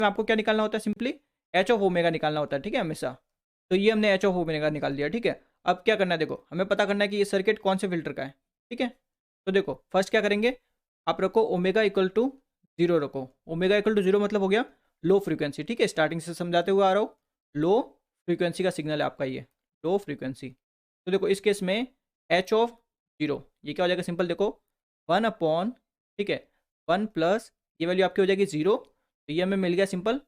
में आपको क्या निकालना होता है, सिंपली एच ऑफ ओमेगा निकालना होता है, ठीक है, हमेशा। तो ये हमने एच ऑफ ओमेगा निकाल दिया, ठीक है। अब क्या करना है, देखो हमें पता करना है कि ये सर्किट कौन से फिल्टर का है, ठीक है। तो देखो फर्स्ट क्या करेंगे, आप रखो ओमेगा इक्वल टू जीरो, रखो ओमेगा इक्वल टू जीरो, मतलब हो गया लो फ्रीक्वेंसी, ठीक है। स्टार्टिंग से समझाते हुए आ रहा हूँ, लो फ्रीक्वेंसी का सिग्नल है आपका ये, लो फ्रीक्वेंसी। तो देखो इस केस में एच ऑफ जीरो, ये क्या हो जाएगा, सिंपल देखो 1 अपॉन, ठीक है, 1 प्लस ये वैल्यू आपकी हो जाएगी जीरो, तो ये हमें मिल गया सिंपल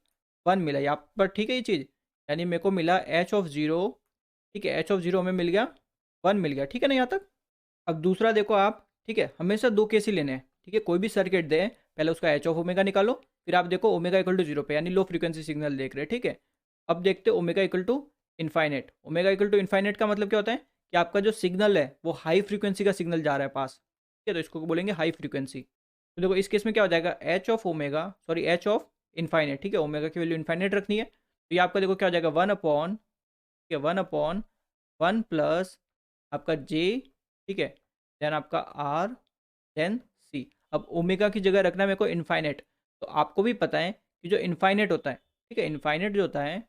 1 मिला यहाँ पर, ठीक है ये चीज़, यानी मेरे को मिला एच ऑफ जीरो, ठीक है, एच ऑफ जीरो हमें मिल गया 1 मिल गया, ठीक है ना यहाँ तक। अब दूसरा देखो आप, ठीक है, हमेशा दो केस ही लेने हैं, ठीक है। कोई भी सर्किट दे, पहले उसका एच ऑफ ओमेगा निकालो, फिर आप देखो ओमेगा इक्वल टू जीरो पे, यानी लो फ्रीक्वेंसी सिग्नल देख रहे हैं, ठीक है। अब देखते हैं omega equal to infinite. Omega equal to infinite का मतलब क्या होता है कि आपका जो सिग्नल है वो हाई फ्रीक्वेंसी का सिग्नल जा रहा है पास, ठीक है, तो इसको बोलेंगे हाई फ्रीक्वेंसी। तो देखो इस केस में क्या हो जाएगा, H of omega, sorry H of infinite, ठीक है, ओमेगा की वैल्यू इन्फाइनेट रखनी है, तो ये आपका देखो क्या हो जाएगा 1 अपॉन, ठीक है, 1 अपॉन 1 प्लस आपका जे, ठीक है, देन आपका आर, देन सी। अब ओमेगा की जगह रखना है मेरे को इन्फाइनेट, तो आपको भी पता है कि जो इन्फाइनेट होता है, ठीक है, इन्फाइनेट जो होता है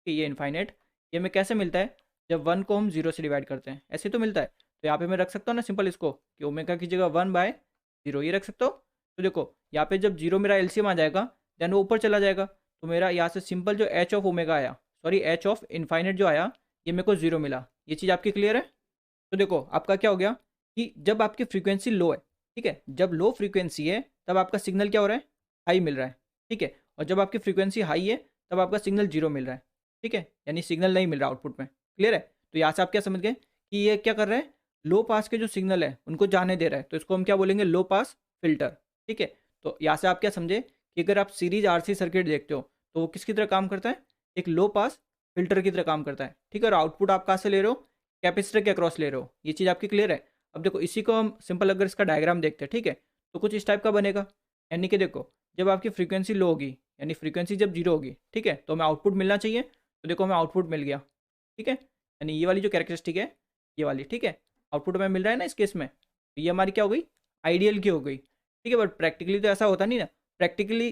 कि ये इन्फाइनेट, ये हमें कैसे मिलता है, जब 1 को हम 0 से डिवाइड करते हैं, ऐसे तो मिलता है। तो यहाँ पे मैं रख सकता हूँ ना सिंपल इसको, कि ओमेगा की जगह 1/0 ये रख सकता हूँ। तो देखो यहाँ पे जब जीरो मेरा एलसीएम आ जाएगा, देन वो ऊपर चला जाएगा, तो मेरा यहाँ से सिंपल जो एच ऑफ ओमेगा आया, सॉरी एच ऑफ इन्फाइनेट जो आया, ये मेरे को 0 मिला। ये चीज़ आपकी क्लियर है। तो देखो आपका क्या हो गया कि जब आपकी फ्रीक्वेंसी लो है, ठीक है, जब लो फ्रीक्वेंसी है तब आपका सिग्नल क्या हो रहा है, हाई मिल रहा है, ठीक है। और जब आपकी फ्रीक्वेंसी हाई है तब आपका सिग्नल जीरो मिल रहा है, ठीक है, यानी सिग्नल नहीं मिल रहा आउटपुट में। क्लियर है। तो यहाँ से आप क्या समझ गए कि ये क्या कर रहे हैं, लो पास के जो सिग्नल है उनको जाने दे रहा है, तो इसको हम क्या बोलेंगे, लो पास फिल्टर, ठीक है। तो यहाँ से आप क्या समझे कि अगर आप सीरीज आरसी सर्किट देखते हो तो वो किसकी तरह काम करता है, एक लो पास फिल्टर की तरह काम करता है, ठीक है। और आउटपुट आप कहाँ से ले रहे हो, कैपेसिटर के अक्रॉस ले रहे हो, ये चीज़ आपकी क्लियर है। अब देखो इसी को हम सिंपल अगर इसका डायग्राम देखते हैं, ठीक है, तो कुछ इस टाइप का बनेगा। यानी कि देखो जब आपकी फ्रीक्वेंसी लो होगी, यानी फ्रीक्वेंसी जब जीरो होगी, ठीक है, तो हमें आउटपुट मिलना चाहिए, तो देखो हमें आउटपुट मिल गया, ठीक है, यानी ये वाली जो कैरेक्टरिस्टिक है, ये वाली, ठीक है, आउटपुट हमें मिल रहा है ना इस केस में, तो ये हमारी क्या हो गई, आइडियल की हो गई, ठीक है। बट प्रैक्टिकली तो ऐसा होता नहीं ना, प्रैक्टिकली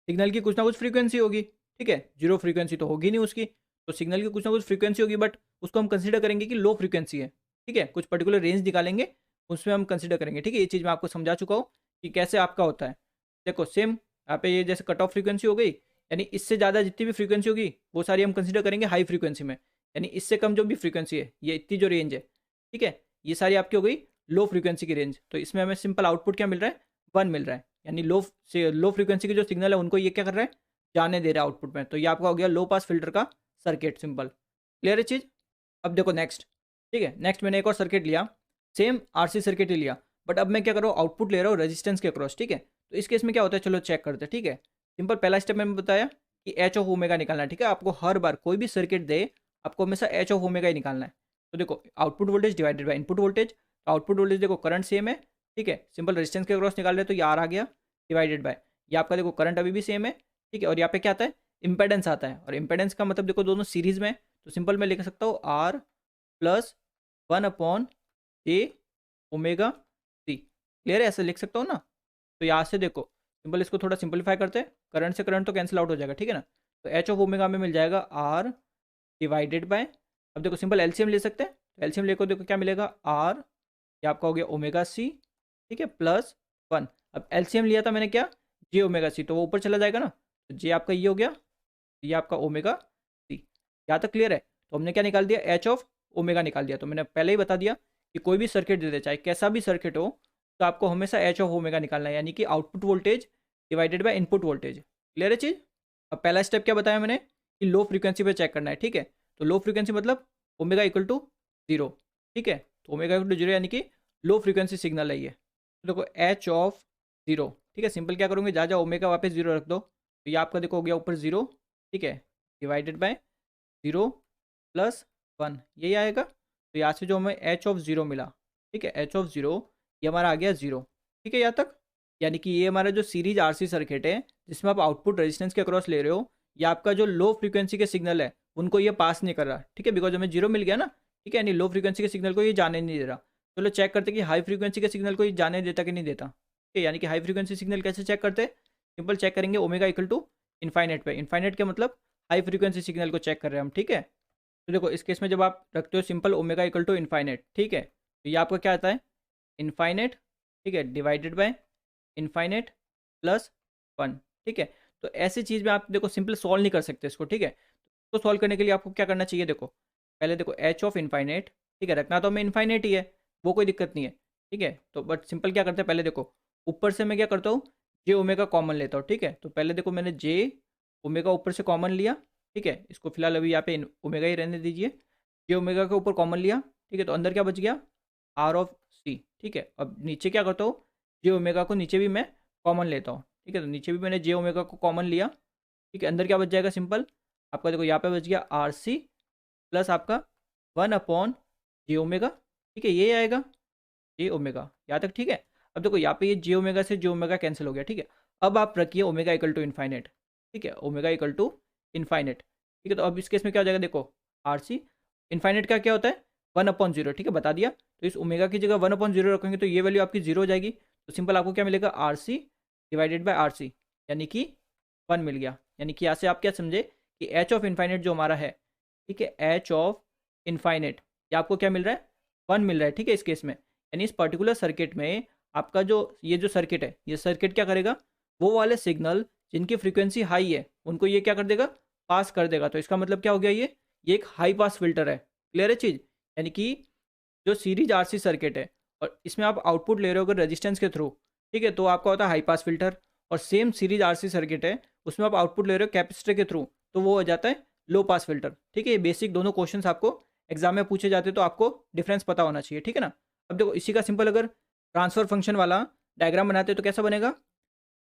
सिग्नल की कुछ ना कुछ फ्रीक्वेंसी होगी, ठीक है, जीरो फ्रीक्वेंसी तो होगी नहीं उसकी, तो सिग्नल की कुछ ना कुछ फ्रीक्वेंसी होगी, बट उसको हम कंसिडर करेंगे कि लो फ्रीक्वेंसी है, ठीक है, कुछ पर्टिकुलर रेंज निकालेंगे, उसमें हम कंसिडर करेंगे, ठीक है। ये चीज़ मैं आपको समझा चुका हूँ कि कैसे आपका होता है। देखो सेम यहाँ पे ये जैसे कट ऑफ फ्रीक्वेंसी हो गई, यानी इससे ज़्यादा जितनी भी फ्रीक्वेंसी होगी वो सारी हम कंसिडर करेंगे हाई फ्रीक्वेंसी में, यानी इससे कम जो भी फ्रीक्वेंसी है, ये इतनी जो रेंज है, ठीक है, ये सारी आपकी हो गई लो फ्रीक्वेंसी की रेंज। तो इसमें हमें सिंपल आउटपुट क्या मिल रहा है, 1 मिल रहा है, यानी लो फ्रीक्वेंसी के जो सिग्नल है उनको ये क्या कर रहा है, जाने दे रहा है आउटपुट में। तो ये आपका हो गया लो पास फिल्टर का सर्किट, सिंपल। क्लियर है चीज़। अब देखो नेक्स्ट, ठीक है, नेक्स्ट मैंने एक और सर्किट लिया, सेम आरसी सर्किट ही लिया, बट अब मैं क्या कर रहा हूँ, आउटपुट ले रहा हूँ रेजिस्टेंस के अक्रॉस, ठीक है। तो इस केस में क्या होता है, चलो चेक करते हैं, ठीक है। सिंपल पहला स्टेप मैंने बताया कि एच ऑफ ओमेगा निकालना है, ठीक है। आपको हर बार कोई भी सर्किट दे, आपको हमेशा एच ऑफ ओमेगा ही निकालना है। तो देखो output voltage divided by input voltage, तो आउटपुट वोल्टेज देखो करंट सेम है, ठीक है, सिंपल रेजिस्टेंस के अक्रॉस निकाल रहे हैं तो ये आर आ गया, डिवाइडेड बाय ये आपका देखो करंट अभी भी सेम है, ठीक है। और यहाँ पे क्या आता है, इंपेडेंस आता है, और इंपेडेंस का मतलब देखो दोनों सीरीज में, तो सिंपल मैं लिख सकता हूँ आर प्लस 1/ए ओमेगा सी। क्लियर है, ऐसे लिख सकता हूँ ना। तो यहाँ से देखो सिंपल इसको थोड़ा सिंपलीफाई करते हैं, करंट से करंट तो कैंसिल आउट हो जाएगा, ठीक है ना। तो एच ऑफ ओमेगा में मिल जाएगा आर डिवाइडेड बाय, अब देखो सिंपल एलसीएम ले सकते हैं, तो एलसीएम लेकर देखो क्या मिलेगा, आर, ये आपका हो गया ओमेगा सी, ठीक है, प्लस 1। अब एलसीएम लिया था मैंने क्या, जे ओमेगा सी, तो वो ऊपर चला जाएगा ना, तो जे आपका ये हो गया, ये आपका ओमेगा सी। यहाँ तक क्लियर है। तो हमने क्या निकाल दिया, एच ऑफ ओमेगा निकाल दिया। तो मैंने पहले ही बता दिया कि कोई भी सर्किट दे दे, चाहे कैसा भी सर्किट हो, तो आपको हमेशा एच ऑफ ओमेगा निकालना है, यानी कि output voltage divided by input voltage. Clear है चीज़। अब पहला स्टेप क्या बताया मैंने कि लो फ्रीक्वेंसी पे चेक करना है, ठीक है। तो लो फ्रीक्वेंसी मतलब ओमेगा इक्वल टू 0, ठीक है। तो ओमेगा इक्वल टू 0 यानी कि लो फ्रीक्वेंसी सिग्नल है ये। तो देखो एच ऑफ 0, ठीक है, सिंपल क्या करूँगी, जहाँ जहाँ ओमेगा वापस 0 रख दो, तो ये आपका देखो हो गया ऊपर 0, ठीक है, डिवाइडेड बाय 0 प्लस 1, यही आएगा। तो यहाँ से जो हमें एच ऑफ 0 मिला, ठीक है, एच ऑफ 0 ये हमारा आ गया 0, ठीक है यहाँ तक। यानी कि ये हमारा जो सीरीज आरसी सर्किट है जिसमें आप आउटपुट रेजिस्टेंस के अक्रॉस ले रहे हो, ये आपका जो लो फ्रीक्वेंसी के सिग्नल है उनको ये पास नहीं कर रहा, ठीक है, बिकॉज हमें 0 मिल गया ना, ठीक है, यानी लो फ्रीक्वेंसी के सिग्नल को ये जाने नहीं दे रहा। चलो चेक करते कि हाई फ्रीक्वेंसी के सिग्नल को ये जाने देता कि नहीं देता, ठीक है। यानी कि हाई फ्रीक्वेंसी सिग्नल कैसे चेक करते हैं, सिंपल चेक करेंगे ओमेगा इक्वल टू इनफाइनाइट पे। इनफाइनाइट का मतलब हाई फ्रीक्वेंसी सिग्नल को चेक कर रहे हैं हम, ठीक है। तो देखो इस केस में जब आप रखते हो simple omega equal to infinite, ठीक है, तो ये आपका क्या आता है, इनफाइनाइट, ठीक है, डिवाइडेड बाय इनफाइनाइट प्लस 1, ठीक है। तो ऐसी चीज़ में आप देखो सिंपल सॉल्व नहीं कर सकते इसको, ठीक है। तो सॉल्व करने के लिए आपको क्या करना चाहिए, देखो पहले देखो एच ऑफ इनफाइनाइट, ठीक है, रखना तो हमें इनफाइनाइट ही है, वो कोई दिक्कत नहीं है, ठीक है। तो बट सिंपल क्या करते हैं, पहले देखो ऊपर से मैं क्या करता हूँ, जे ओमेगा कॉमन लेता हूँ, ठीक है। तो पहले देखो मैंने जे ओमेगा ऊपर से कॉमन लिया, ठीक है, इसको फिलहाल अभी यहाँ पे ओमेगा ही रहने दीजिए। जे ओमेगा के ऊपर कॉमन लिया, ठीक है, तो अंदर क्या बच गया, आर ऑफ सी, ठीक है। अब नीचे क्या करता हूँ, जे ओमेगा को नीचे भी मैं कॉमन लेता हूँ, ठीक है। तो नीचे भी मैंने जे ओमेगा को कॉमन लिया, ठीक है। अंदर क्या बच जाएगा, सिंपल आपका देखो यहाँ पे बच गया आर सी प्लस आपका 1 अपॉन जे ओमेगा, ठीक है, ये आएगा जे ओमेगा, यहाँ तक ठीक है। अब देखो यहाँ पे ये जे ओमेगा से जे ओमेगा कैंसिल हो गया, ठीक है। अब आप रखिए ओमेगा इक्वल टू इन्फाइनेट, ठीक है, ओमेगा इक्वल टू इन्फाइनेट, ठीक है। तो अब इस केस में क्या हो जाएगा, देखो आर सी इन्फाइनेट का क्या होता है 1/0, ठीक है, बता दिया। तो इस ओमेगा की जगह 1/0 रखेंगे तो ये वैल्यू आपकी 0 हो जाएगी। तो सिंपल आपको क्या मिलेगा, R C divided by R C, यानी कि 1 मिल गया। यानी कि यहाँ से आप क्या समझे कि एच ऑफ इन्फाइनेट जो हमारा है, ठीक है, एच ऑफ इन्फाइनेट, ये आपको क्या मिल रहा है, 1 मिल रहा है, ठीक है, इस केस में। यानी इस पर्टिकुलर सर्किट में आपका जो ये जो सर्किट है, ये सर्किट क्या करेगा, वो वाले सिग्नल जिनकी फ्रीक्वेंसी हाई है उनको ये क्या कर देगा, पास कर देगा। तो इसका मतलब क्या हो गया, ये एक हाई पास फिल्टर है। क्लियर है चीज़, यानी कि जो सीरीज आरसी सर्किट है और इसमें आप आउटपुट ले रहे हो अगर रेजिस्टेंस के थ्रू, ठीक है, तो आपका होता है हाई पास फिल्टर। और सेम सीरीज आरसी सर्किट है, उसमें आप आउटपुट ले रहे हो कैपेसिटर के थ्रू, तो वो हो जाता है लो पास फिल्टर, ठीक है। ये बेसिक दोनों क्वेश्चंस आपको एग्जाम में पूछे जाते हैं, तो आपको डिफरेंस पता होना चाहिए, ठीक है ना। अब देखो इसी का सिंपल अगर ट्रांसफर फंक्शन वाला डायग्राम बनाते हैं तो कैसा बनेगा,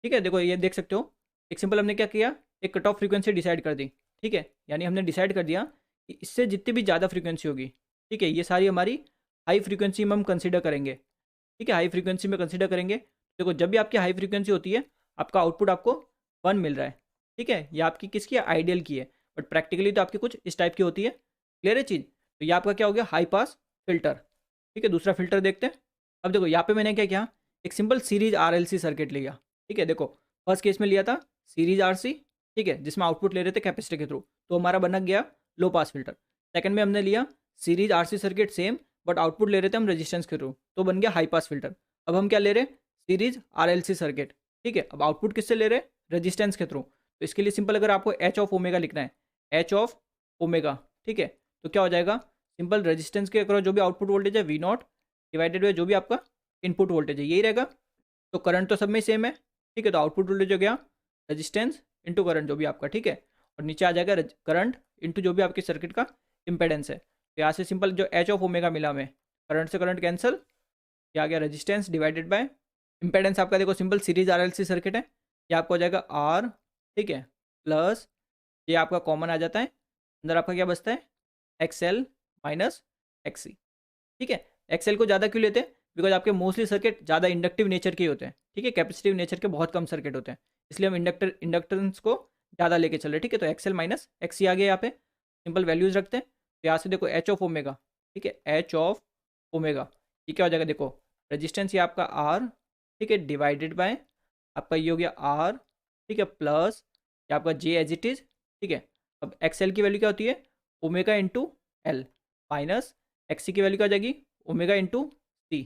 ठीक है। देखो ये देख सकते हो, एक सिंपल हमने क्या किया, एक कट ऑफ फ्रीक्वेंसी डिसाइड कर दी, ठीक है। यानी हमने डिसाइड कर दिया कि इससे जितनी भी ज़्यादा फ्रीक्वेंसी होगी, ठीक है, ये सारी हमारी हाई फ्रीक्वेंसी में हम कंसिडर करेंगे, ठीक है, हाई फ्रीक्वेंसी में कंसिडर करेंगे। देखो जब भी आपकी हाई फ्रीक्वेंसी होती है, आपका आउटपुट आपको 1 मिल रहा है, ठीक है। ये आपकी किसकी है, आइडियल की है, बट प्रैक्टिकली तो आपकी कुछ इस टाइप की होती है। क्लियर है चीज़, तो ये आपका क्या हो गया, हाई पास फिल्टर, ठीक है। दूसरा फिल्टर देखते हैं। अब देखो यहाँ पे मैंने क्या किया, एक सिंपल सीरीज आरएलसी सर्किट लिया, ठीक है। देखो फर्स्ट केस में लिया था सीरीज आरसी, ठीक है, जिसमें आउटपुट ले रहे थे कैपेसिटर के थ्रू, तो हमारा बना गया लो पास फिल्टर। सेकंड में हमने लिया series RC circuit same, but output ले रहे थे हम रेजिस्टेंस के थ्रू, तो बन गया हाई पास फिल्टर। अब हम क्या ले रहे हैं, सीरीज आरएलसी सर्किट, ठीक है। अब आउटपुट किससे ले रहे हैं, रेजिस्टेंस के थ्रू। तो इसके लिए सिंपल अगर आपको एच ऑफ ओमेगा लिखना है, एच ऑफ ओमेगा, ठीक है, तो क्या हो जाएगा, सिंपल रेजिस्टेंस के अक्रॉस जो भी आउटपुट वोल्टेज है V0 डिवाइडेड बाई जो भी आपका इनपुट वोल्टेज है, यही रहेगा। तो करंट तो सब में सेम है, ठीक है। तो आउटपुट वोल्टेज हो गया रेजिस्टेंस इंटू करंट जो भी आपका, ठीक है। और नीचे आ जाएगा करंट इंटू जो भी आपकी सर्किट का इम्पेडेंस है। तो यहाँ से सिंपल जो एच ऑफ ओमेगा मिला हमें, करंट से करंट कैंसिल, ये आ गया रेजिस्टेंस डिवाइडेड बाय इम्पेडेंस। आपका देखो सिंपल सीरीज आरएलसी सर्किट है, ये आपको हो जाएगा आर, ठीक है, प्लस ये आपका कॉमन आ जाता है, अंदर आपका क्या बचता है, एक्सएल माइनस एक्सी, ठीक है। एक्सएल को ज़्यादा क्यों लेते हैं, बिकॉज आपके मोस्टली सर्किट ज़्यादा इंडक्टिव नेचर के ही होते हैं, ठीक है, कैपेसिटिव नेचर के बहुत कम सर्किट होते हैं, इसलिए हम इंडक्टेंस को ज़्यादा लेके चल रहे हैं, ठीक है। तो एक्सएल माइनस एक्सी आ गया, यहाँ पे सिंपल वैल्यूज़ रखते हैं। तो यहाँ से देखो एच ऑफ ओमेगा, ठीक है, एच ऑफ ओमेगा, ये क्या हो जाएगा, देखो रजिस्टेंस ये आपका आर, ठीक है, डिवाइडेड बाय आपका ये हो गया आर, ठीक है, प्लस ये आपका जे एज इट इज़, ठीक है। अब एक्सएल की वैल्यू क्या होती है, omega into L, minus X C की वैल्यू क्या हो जाएगी, ओमेगा इंटू सी,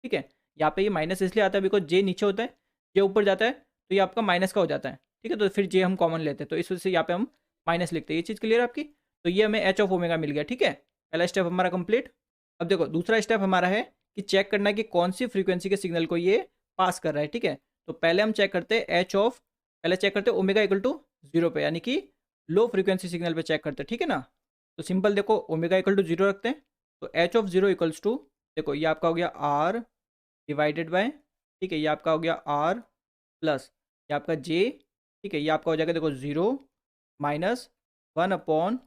ठीक है। यहाँ पे ये माइनस इसलिए आता है बिकॉज जे नीचे होता है, जे ऊपर जाता है तो ये आपका माइनस का हो जाता है, ठीक है। तो फिर जे हम कॉमन लेते हैं, तो इस वजह से यहाँ पे हम माइनस लिखते हैं। ये चीज़ क्लियर है आपकी, तो ये हमें एच ऑफ ओमेगा मिल गया, ठीक है। पहला स्टेप हमारा कंप्लीट। अब देखो दूसरा स्टेप हमारा है कि चेक करना है कि कौन सी फ्रीक्वेंसी के सिग्नल को ये पास कर रहा है, ठीक है। तो पहले हम चेक करते हैं एच ऑफ, पहले चेक करते हैं ओमेगा इक्वल टू 0 पे, यानी कि लो फ्रीक्वेंसी सिग्नल पे चेक करते हैं, ठीक है ना। तो सिंपल देखो ओमेगा इक्वल टू 0 रखते हैं, तो एच ऑफ 0 इक्वल्स टू, देखो ये आपका हो गया आर डिवाइडेड बाय, ठीक है, ये आपका हो गया आर प्लस ये आपका जे, ठीक है, ये आपका हो जाएगा देखो 0 माइनस 1/,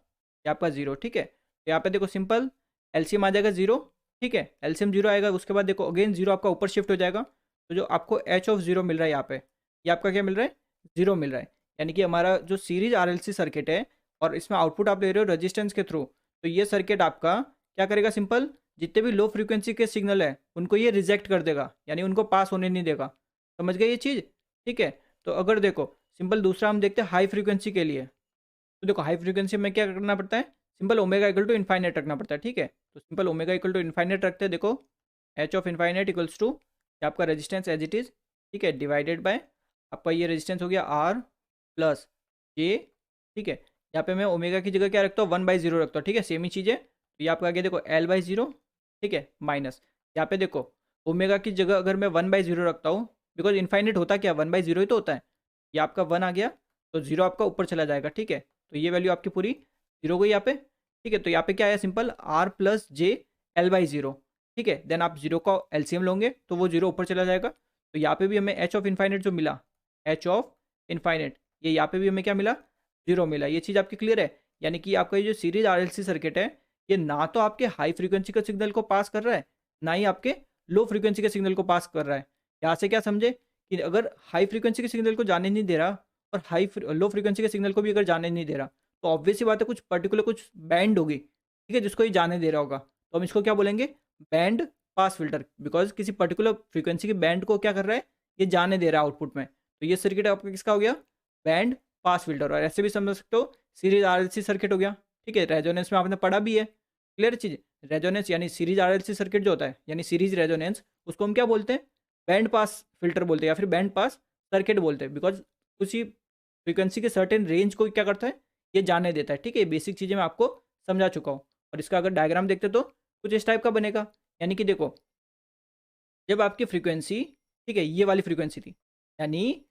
ये आपका 0, ठीक है। तो यहाँ पे देखो सिंपल एलसीएम आ जाएगा 0, ठीक है, एलसीएम 0 आएगा, उसके बाद देखो अगेन 0 आपका ऊपर शिफ्ट हो जाएगा, तो जो आपको एच ऑफ 0 मिल रहा है यहाँ पे, ये आपका क्या मिल रहा है, 0 मिल रहा है। यानी कि हमारा जो सीरीज आरएलसी सर्किट है और इसमें आउटपुट आप ले रहे हो रेजिस्टेंस के थ्रू, तो ये सर्किट आपका क्या करेगा, सिंपल जितने भी लो फ्रीक्वेंसी के सिग्नल है उनको ये रिजेक्ट कर देगा, यानी उनको पास होने नहीं देगा। समझ गए ये चीज़, ठीक है। तो अगर देखो सिंपल दूसरा हम देखते हैं हाई फ्रीक्वेंसी के लिए। तो देखो हाई फ्रीक्वेंसी में क्या करना पड़ता है, simple omega equal to infinite रखना पड़ता है, ठीक है। तो simple omega equal to infinite रखते हैं, देखो H of infinite equals to आपका रेजिस्टेंस एज इट इज़, ठीक है, डिवाइडेड बाय आपका ये रेजिस्टेंस हो गया आर प्लस जे, ठीक है। यहाँ पे मैं ओमेगा की जगह क्या रखता हूँ, 1/0 रखता हूँ, ठीक है, सेम ही चीज़ है। तो ये आपका आ गया देखो L/0, ठीक है, माइनस यहाँ पे देखो ओमेगा की जगह अगर मैं 1/0 रखता हूँ, बिकॉज इन्फाइनेट होता क्या 1/0 ही तो होता है, ये आपका 1 आ गया तो 0 आपका ऊपर चला जाएगा, ठीक है। तो ये वैल्यू आपकी पूरी 0 गई यहाँ पे, ठीक है। तो यहाँ पे क्या है, सिंपल R प्लस जे L/0, ठीक है। देन आप 0 का एलसीएम लोगे तो वो 0 ऊपर चला जाएगा। तो यहाँ पे भी हमें एच ऑफ इन्फाइनेट जो मिला, एच ऑफ इन्फाइनेट, ये यहाँ पे भी हमें क्या मिला, 0 मिला। ये चीज़ आपकी क्लियर है। यानी कि आपका ये जो सीरीज आरएलसी सर्किट है, ये ना तो आपके हाई फ्रीक्वेंसी के सिग्नल को पास कर रहा है, ना ही आपके लो फ्रीक्वेंसी के सिग्नल को पास कर रहा है। यहाँ से क्या समझे कि अगर हाई फ्रीक्वेंसी के सिग्नल को जाने नहीं दे रहा और लो फ्रीक्वेंसी के सिग्नल को भी अगर जाने नहीं दे रहा, तो ऑब्वियस सी बात है कुछ पर्टिकुलर कुछ बैंड होगी, ठीक है, जिसको ये जाने दे रहा होगा। तो हम इसको क्या बोलेंगे, बैंड पास फिल्टर, बिकॉज किसी पर्टिकुलर फ्रीक्वेंसी के बैंड को क्या कर रहा है, ये जाने दे रहा है आउटपुट में। तो ये सर्किट आपका किसका हो गया, बैंड पास फिल्टर। और ऐसे भी समझ सकते हो सीरीज आरएलसी सर्किट हो गया, ठीक है। रेजोनेंस में आपने पढ़ा भी है, क्लियर चीज़। रेजोनेंस यानी सीरीज आरएलसी सर्किट जो होता है, यानी सीरीज रेजोनेंस, उसको हम क्या बोलते हैं, बैंड पास फिल्टर बोलते हैं या फिर बैंड पास सर्किट बोलते हैं, बिकॉज उसी फ्रीक्वेंसी के सर्टेन रेंज को क्या करता है, ये जाने देता है, ठीक है। बेसिक चीज़ें मैं आपको समझा चुका हूँ। और इसका अगर डायग्राम देखते तो कुछ इस टाइप का बनेगा। यानी कि देखो जब आपकी फ्रीक्वेंसी, ठीक है, ये वाली फ्रीक्वेंसी थी, यानी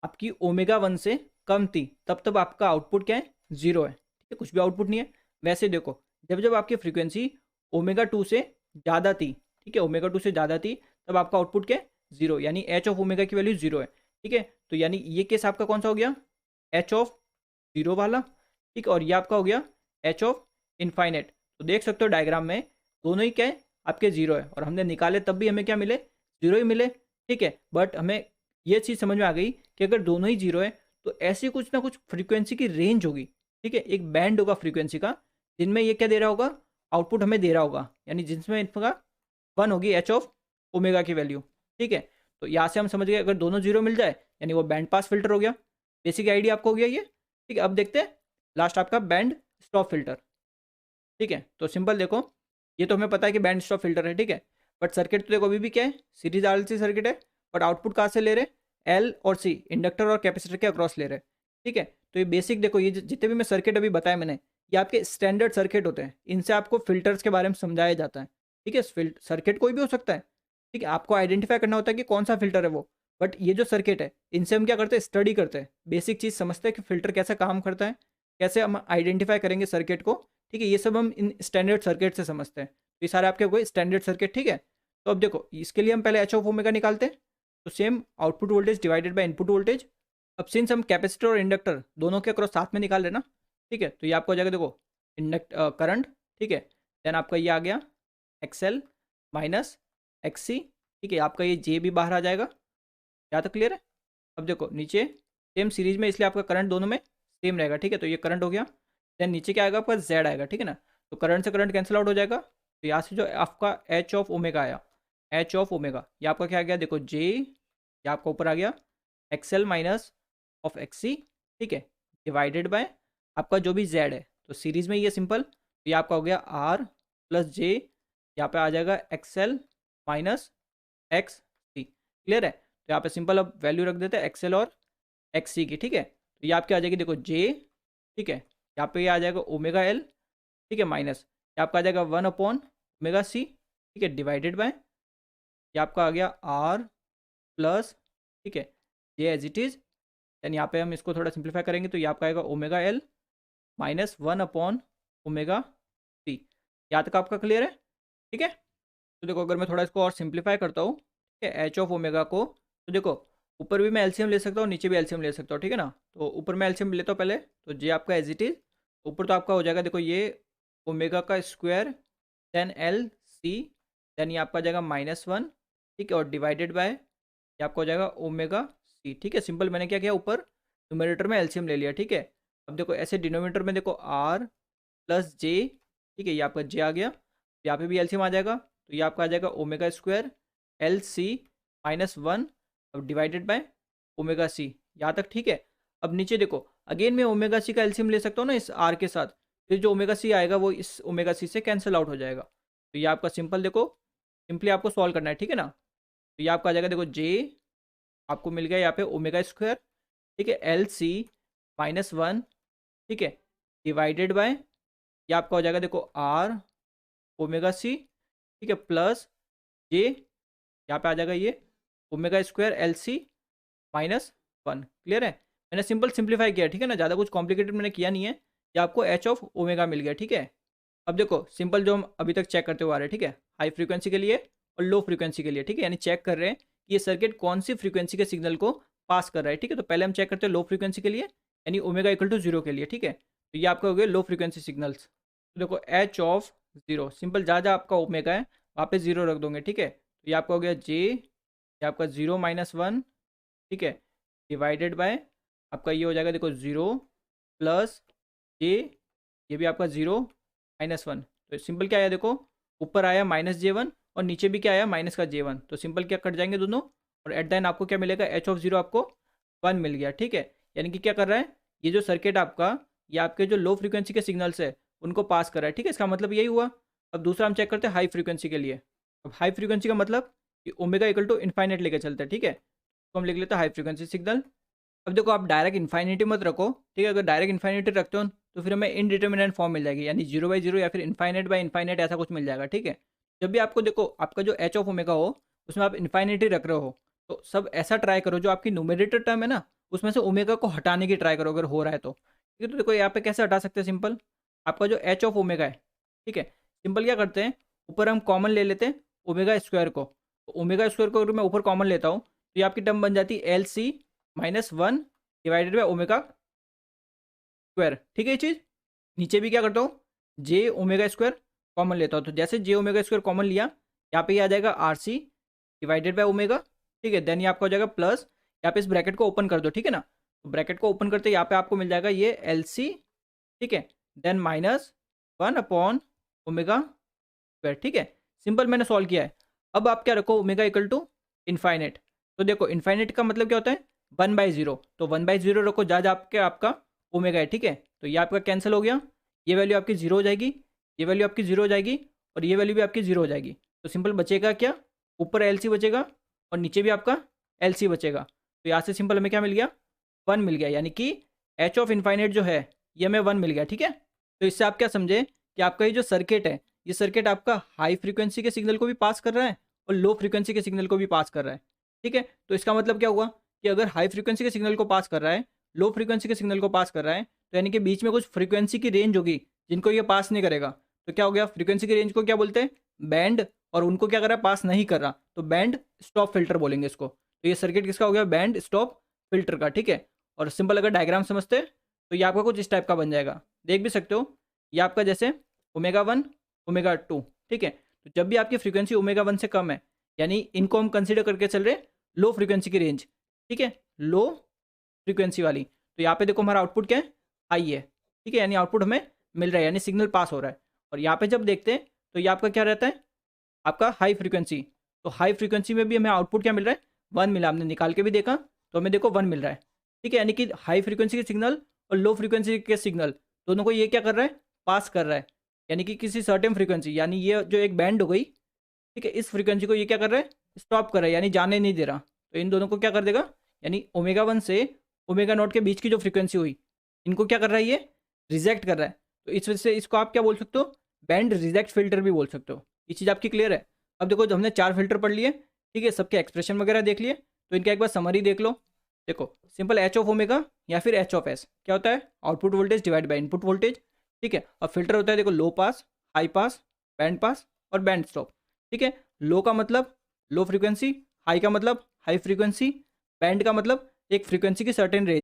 आपकी ओमेगा 1 से कम थी, तब आपका आउटपुट क्या है, 0 है, ठीक है, कुछ भी आउटपुट नहीं है। वैसे देखो जब जब आपकी फ्रीक्वेंसी ओमेगा 2 से ज़्यादा थी, ठीक है, ओमेगा 2 से ज़्यादा थी, तब आपका आउटपुट क्या है, 0, यानी एच ऑफ ओमेगा की वैल्यू 0 है, ठीक है। तो यानी ये केस आपका कौन सा हो गया, एच ऑफ 0 वाला, ठीक है। और ये आपका हो गया एच ऑफ इनफाइनेट। तो देख सकते हो डायग्राम में दोनों ही क्या है, आपके 0 है, और हमने निकाले तब भी हमें क्या मिले, 0 ही मिले, ठीक है। बट हमें ये चीज़ समझ में आ गई कि अगर दोनों ही 0 है तो ऐसी कुछ ना कुछ फ्रीक्वेंसी की रेंज होगी, ठीक है, एक बैंड होगा फ्रीक्वेंसी का, जिनमें ये क्या दे रहा होगा, आउटपुट हमें दे रहा होगा, यानी जिसमें इनका 1 होगी एच ऑफ ओमेगा की वैल्यू, ठीक है। तो यहाँ से हम समझ गए अगर दोनों 0 मिल जाए यानी वो बैंड पास फिल्टर हो गया। बेसिक आइडिया आपको हो गया ये, ठीक है। अब देखते हैं लास्ट आपका बैंड स्टॉप फिल्टर, ठीक है। तो सिंपल देखो ये तो हमें पता है कि बैंड स्टॉप फिल्टर है, ठीक है। बट सर्किट तो देखो अभी भी क्या है, सीरीज आरएलसी सर्किट है, बट आउटपुट कहाँ से ले रहे हैं, एल और सी, इंडक्टर और कैपेसिटर के अक्रॉस ले रहे हैं, ठीक है। तो ये बेसिक देखो ये जितने भी मैं सर्किट अभी बताया मैंने, ये आपके स्टैंडर्ड सर्किट होते हैं, इनसे आपको फिल्टर्स के बारे में समझाया जाता है, ठीक है। सर्किट कोई भी हो सकता है, ठीक है, आपको आइडेंटिफाई करना होता है कि कौन सा फिल्टर है वो। बट ये जो सर्किट है इनसे हम क्या करते हैं, स्टडी करते हैं, बेसिक चीज़ समझते हैं कि फिल्टर कैसे काम करता है, कैसे हम आइडेंटिफाई करेंगे सर्किट को, ठीक है। ये सब हम इन स्टैंडर्ड सर्किट से समझते हैं। तो ये सारे आपके कोई स्टैंडर्ड सर्किट, ठीक है। तो अब देखो इसके लिए हम पहले एच ऑफ ओमेगा निकालते हैं। तो same output voltage divided by input voltage. अब सिंस हम कैपेसिटर और इंडक्टर दोनों के अक्रॉस साथ में निकाल रहे ना, ठीक है, तो ये आपको हो जाएगा देखो करंट, ठीक है। देन आपका ये आ गया एक्सएल माइनस एक्सी, ठीक है, आपका ये जे भी बाहर आ जाएगा। क्या तो क्लियर है। अब देखो नीचे सेम सीरीज में, इसलिए आपका करंट दोनों में सेम रहेगा, ठीक है। तो ये करंट हो गया। देन नीचे क्या आएगा आपका जेड आएगा, ठीक है ना। तो करंट से करंट कैंसिल आउट हो जाएगा। तो यहाँ से जो आपका एच ऑफ ओमेगा आया, एच ऑफ ओमेगा, ये आपका क्या आ गया देखो जे, ये आपका ऊपर आ गया एक्सएल माइनस ऑफ एक्सी, ठीक है, डिवाइडेड बाय आपका जो भी जेड है। तो सीरीज में ये सिंपल, तो ये आपका हो गया आर प्लस जे, यहाँ पे आ जाएगा एक्सएल माइनस एक्स सी, क्लियर है। तो यहाँ पे सिंपल अब वैल्यू रख देते हैं एक्सएल और एक्स सी की, ठीक है। तो ये आपकी आ जाएगी देखो जे, ठीक है, यहाँ पे ये आ जाएगा ओमेगा एल, ठीक है, माइनस ये आपका आ जाएगा 1/ओमेगा सी, ठीक है, डिवाइडेड बाय ये आपका आ गया आर प्लस, ठीक है, ये एज इट इज़। देन यहाँ पे हम इसको थोड़ा सिंप्लीफाई करेंगे तो ये आपका आएगा ओमेगा एल माइनस 1/ओमेगा सी। यहाँ तक आपका क्लियर है, ठीक है। तो देखो अगर मैं थोड़ा इसको और सिंप्लीफाई करता हूँ, ठीक है, एच ऑफ ओमेगा को, तो देखो ऊपर भी मैं एलसीएम ले सकता हूँ, नीचे भी एलसीएम ले सकता हूँ, ठीक है ना। तो ऊपर मैं एलसीएम लेता हूँ पहले, तो जे आपका एज इट इज़, ऊपर तो आपका हो जाएगा देखो ये ओमेगा का square, then L C, then ये आपका आ जाएगा -1, ठीक है, और डिवाइडेड बाय ये आपका हो जाएगा ओमेगा सी, ठीक है। सिंपल मैंने क्या किया, ऊपर न्यूमरेटर में एलसीएम ले लिया, ठीक है। अब देखो ऐसे डिनोमिनेटर में देखो आर प्लस जे, ठीक है, ये आपका जे आ गया, यहाँ पे भी एलसीएम आ जाएगा, तो ये आपका आ जाएगा ओमेगा स्क्वायर एल सी -1, अब डिवाइडेड बाय ओमेगा सी, यहाँ तक ठीक है। अब नीचे देखो, अगेन मैं ओमेगा सी का एलसीएम ले सकता हूँ ना इस आर के साथ, फिर जो ओमेगा सी आएगा वो इस ओमेगा सी से कैंसिल आउट हो जाएगा। तो ये आपका सिंपल देखो, सिंपली आपको सॉल्व करना है, ठीक है ना। तो ये आपका आ जाएगा देखो जे, आपको मिल गया यहाँ पे ओमेगा स्क्वायर, ठीक है, एल सी -1, ठीक है, डिवाइडेड बाय, ये आपका हो जाएगा देखो आर ओमेगा सी, ठीक है, प्लस जे, यहाँ पे आ जाएगा ये omega square L C -1। Clear है, मैंने सिंपल सिंप्लीफाई किया, ठीक है ना, ज़्यादा कुछ कॉम्प्लिकेटेड मैंने किया नहीं है। ये आपको एच ऑफ ओमेगा मिल गया, ठीक है। अब देखो सिंपल जो हम अभी तक चेक करते हुए आ रहे हैं, ठीक है, हाई फ्रीक्वेंसी के लिए और लो फ्रीक्वेंसी के लिए, ठीक है, यानी चेक कर रहे हैं कि ये सर्किट कौन सी फ्रीक्वेंसी के सिग्नल को पास कर रहा है, ठीक है। तो पहले हम चेक करते हैं लो फ्रीक्वेंसी के लिए, यानी ओमेगा इक्वल टू 0 के लिए, ठीक है। तो ये आपका हो गया लो फ्रीक्वेंसी सिग्नल्स। तो देखो एच ऑफ 0, सिंपल जहाँ जहाँ आपका ओमेगा है वहाँ पे 0 रख दोगे, ठीक है। तो ये आपका हो गया जे, ये आपका 0 -1, ठीक है, डिवाइडेड बाय आपका ये हो जाएगा देखो 0 प्लस जे, ये भी आपका 0 -1। तो सिंपल क्या आया देखो, ऊपर आया -J1 और नीचे भी क्या आया -J1। तो सिंपल क्या कट जाएंगे दोनों, और एट द एंड आपको क्या मिलेगा, एच ऑफ 0 आपको 1 मिल गया, ठीक है। यानी कि क्या कर रहा है, ये जो सर्किट आपका, ये आपके जो लो फ्रीक्वेंसी के सिग्नल्स है उनको पास कर रहा है, ठीक है। इसका मतलब यही हुआ। अब दूसरा हम चेक करते हैं हाई फ्रीक्वेंसी के लिए। अब हाई फ्रीक्वेंसी का मतलब कि ओमेगा इक्वल टू इन्फाइनेट लेके चलते हैं, ठीक है। तो हम लिख लेते हैं हाई फ्रीक्वेंसी सिग्नल। अब देखो आप डायरेक्ट इन्फाइनिटी मत रखो, ठीक है, अगर डायरेक्ट इन्फाइनिटी रखते हो तो फिर हमें इनडिटर्मिनेंट फॉर्म मिल जाएगी, यानी 0/0 या फिर इन्फाइनेट बाय इन्फाइनेट ऐसा कुछ मिल जाएगा, ठीक है। जब भी आपको देखो आपका जो एच ऑफ ओमेगा हो उसमें आप इन्फाइनिटी रख रहे हो, तो सब ऐसा ट्राई करो जो आपकी न्यूमरेटर टर्म है ना उसमें से ओमेगा को हटाने की ट्राई करो अगर हो रहा है तो, ठीक है। तो देखो यहाँ पे कैसे हटा सकते हैं, सिंपल आपका जो एच ऑफ ओमेगा है, ठीक है, सिंपल क्या करते हैं, ऊपर हम कॉमन ले लेते हैं ओमेगा स्क्वायर को। तो ओमेगा स्क्वायर को अगर मैं ऊपर कॉमन लेता हूँ तो ये आपकी टर्म बन जाती है L C -1 divided by omega square, ठीक है। ये चीज़ नीचे भी क्या करता हूँ, जे ओमेगा स्क्वायर कॉमन लेता हूँ, तो जैसे जे ओमेगा स्क्वायर कॉमन लिया यहाँ पे ये आ जाएगा R C divided by omega, ठीक है। देन ये आपका हो जाएगा प्लस, यहाँ पे इस ब्रैकेट को ओपन कर दो, ठीक है ना। तो ब्रैकेट को ओपन करते यहाँ पे आपको मिल जाएगा ये एल सी, ठीक है, देन -1 अपॉन ओमेगा स्क्वायर, ठीक है। सिंपल मैंने सॉल्व किया है। अब आप क्या रखो, ओमेगा इक्वल टू इन्फाइनेट। तो देखो इन्फाइनेट का मतलब क्या होता है, 1/0। तो 1/0 रखो जा आपके आपका ओमेगा है, ठीक है। तो ये आपका कैंसिल हो गया, ये वैल्यू आपकी 0 हो जाएगी, ये वैल्यू आपकी 0 हो जाएगी और ये वैल्यू भी आपकी 0 हो जाएगी। तो सिंपल बचेगा क्या, ऊपर एल सी बचेगा और नीचे भी आपका एल सी बचेगा। तो यहाँ से सिंपल हमें क्या मिल गया, 1 मिल गया, यानी कि एच ऑफ इन्फाइनेट जो है ये हमें 1 मिल गया, ठीक है। तो इससे आप क्या समझे कि आपका ये जो सर्किट है, ये सर्किट आपका हाई फ्रीक्वेंसी के सिग्नल को भी पास कर रहा है और लो फ्रीक्वेंसी के सिग्नल को भी पास कर रहा है, ठीक है। तो इसका मतलब क्या हुआ कि अगर हाई फ्रीक्वेंसी के सिग्नल को पास कर रहा है, लो फ्रीक्वेंसी के सिग्नल को पास कर रहा है, तो यानी कि बीच में कुछ फ्रीक्वेंसी की रेंज होगी जिनको ये पास नहीं करेगा। तो क्या हो गया, फ्रीक्वेंसी की रेंज को क्या बोलते हैं, बैंड, और उनको क्या कर रहा है, पास नहीं कर रहा, तो बैंड स्टॉप फिल्टर बोलेंगे इसको। तो ये सर्किट किसका हो गया, बैंड स्टॉप फिल्टर का, ठीक है। और सिंपल अगर डायग्राम समझते हैं तो ये आपका कुछ इस टाइप का बन जाएगा, देख भी सकते हो। ये आपका जैसे ओमेगा 1 ओमेगा 2, ठीक है। तो जब भी आपकी फ्रीक्वेंसी ओमेगा 1 से कम है, यानी इनको हम कंसीडर करके चल रहे हैं लो फ्रीक्वेंसी की रेंज, ठीक है, लो फ्रीक्वेंसी वाली। तो यहाँ पे देखो हमारा आउटपुट क्या है, हाई है, ठीक है, यानी आउटपुट हमें मिल रहा है, यानी सिग्नल पास हो रहा है। और यहाँ पे जब देखते हैं तो ये आपका क्या रहता है, आपका हाई फ्रीक्वेंसी। तो हाई फ्रीक्वेंसी में भी हमें आउटपुट क्या मिल रहा है, 1 मिला, हमने निकाल के भी देखा तो हमें देखो 1 मिल रहा है, ठीक है। यानी कि हाई फ्रीक्वेंसी के सिग्नल और लो फ्रीक्वेंसी के सिग्नल दोनों को ये क्या कर रहा है, पास कर रहा है, यानी कि किसी सर्टेन फ्रीक्वेंसी, यानी ये जो एक बैंड हो गई, ठीक है, इस फ्रीक्वेंसी को ये क्या कर रहा है, स्टॉप कर रहा है, यानी जाने नहीं दे रहा। तो इन दोनों को क्या कर देगा, यानी ओमेगा 1 से ओमेगा 0 के बीच की जो फ्रीक्वेंसी हुई, इनको क्या कर रहा है, ये रिजेक्ट कर रहा है। तो इस वजह से इसको आप क्या बोल सकते हो, बैंड रिजेक्ट फिल्टर भी बोल सकते हो। ये चीज़ आपकी क्लियर है। अब देखो जब हमने 4 फिल्टर पढ़ लिए, ठीक है, सबके एक्सप्रेशन वगैरह देख लिए, तो इनका एक बार समरी देख लो। देखो सिंपल एच ऑफ ओमेगा या फिर एच ऑफ एस क्या होता है, output voltage divide by input voltage, ठीक है। और फिल्टर होता है देखो लो पास, हाई पास, बैंड पास और बैंड स्टॉप, ठीक है। लो का मतलब लो फ्रीक्वेंसी, हाई का मतलब हाई फ्रीक्वेंसी, बैंड का मतलब एक फ्रीक्वेंसी की सर्टेन रेंज,